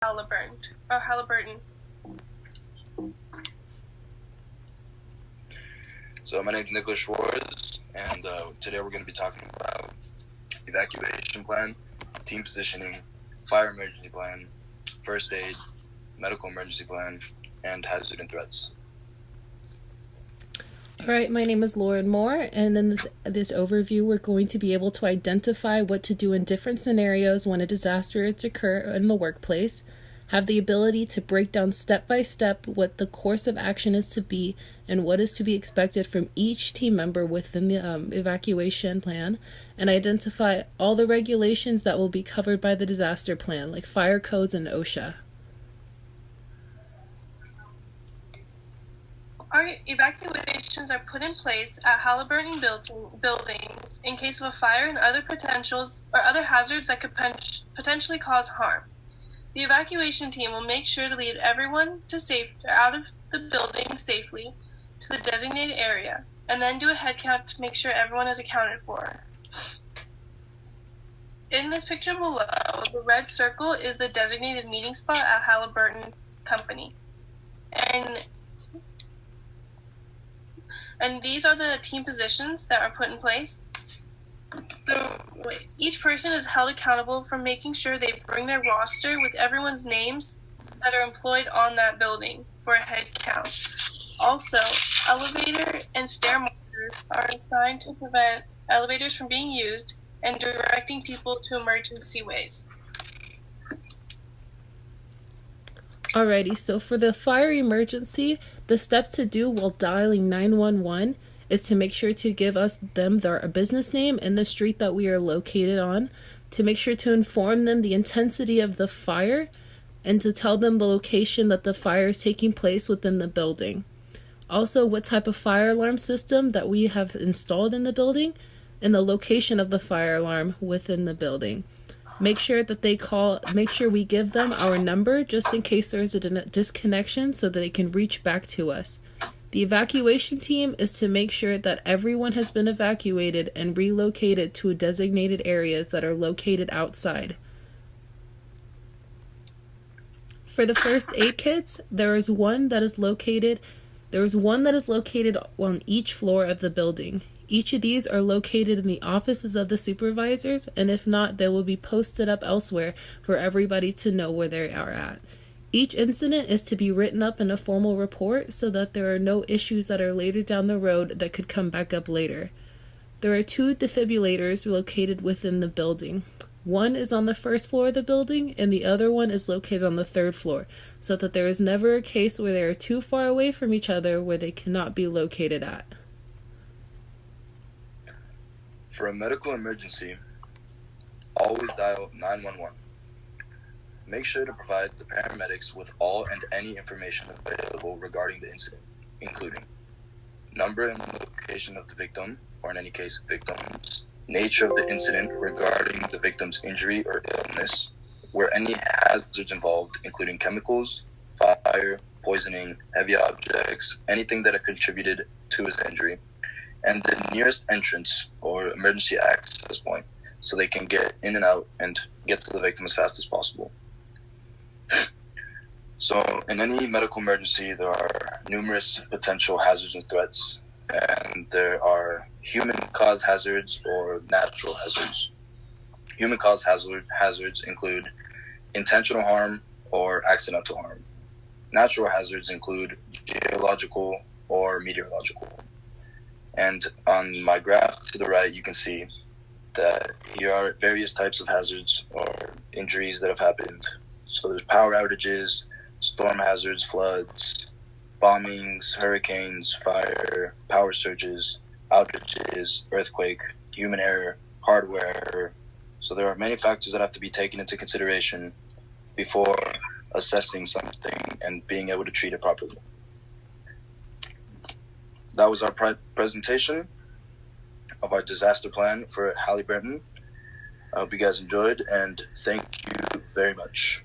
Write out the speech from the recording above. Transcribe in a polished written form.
Halliburton. So my name is Nicholas Schwartz, and today we're going to be talking about evacuation plan, team positioning, fire emergency plan, first aid, medical emergency plan, and hazard and threats. All right, my name is Lauren Moore, and in this overview, we're going to be able to identify what to do in different scenarios when a disaster is to occur in the workplace, have the ability to break down step by step what the course of action is to be and what is to be expected from each team member within the evacuation plan, and identify all the regulations that will be covered by the disaster plan, like fire codes and OSHA. Our evacuations are put in place at Halliburton buildings in case of a fire and other other hazards that could potentially cause harm. The evacuation team will make sure to lead everyone out of the building safely to the designated area, and then do a head count to make sure everyone is accounted for. In this picture below, the red circle is the designated meeting spot at Halliburton Company. And these are the team positions that are put in place. Each person is held accountable for making sure they bring their roster with everyone's names that are employed on that building for a head count. Also, elevator and stair monitors are assigned to prevent elevators from being used and directing people to emergency ways. Alrighty, so for the fire emergency, the steps to do while dialing 911 is to make sure to give them their business name and the street that we are located on, to make sure to inform them the intensity of the fire, and to tell them the location that the fire is taking place within the building. Also, what type of fire alarm system that we have installed in the building, and the location of the fire alarm within the building. Make sure we give them our number just in case there is a disconnection so that they can reach back to us. The evacuation team is to make sure that everyone has been evacuated and relocated to designated areas that are located outside. For the first aid kits, there is one that is located on each floor of the building. Each of these are located in the offices of the supervisors, and if not, they will be posted up elsewhere for everybody to know where they are at. Each incident is to be written up in a formal report so that there are no issues that are later down the road that could come back up later. There are 2 defibrillators located within the building. One is on the first floor of the building, and the other one is located on the 3rd floor, so that there is never a case where they are too far away from each other where they cannot be located at. For a medical emergency, always dial 911. Make sure to provide the paramedics with all and any information available regarding the incident, including number and location of the victim, or in any case, victims, nature of the incident regarding the victim's injury or illness, where any hazards involved, including chemicals, fire, poisoning, heavy objects, anything that have contributed to his injury, and the nearest entrance or emergency access point so they can get in and out and get to the victim as fast as possible. So in any medical emergency, there are numerous potential hazards and threats, and there are human-caused hazards or natural hazards. Human-caused hazards include intentional harm or accidental harm. Natural hazards include geological or meteorological. And on my graph to the right, you can see that here are various types of hazards or injuries that have happened. So there's power outages, storm hazards, floods, bombings, hurricanes, fire, power surges, outages, earthquake, human error, hardware error. So there are many factors that have to be taken into consideration before assessing something and being able to treat it properly. That was our presentation of our disaster plan for Halliburton. I hope you guys enjoyed, and thank you very much.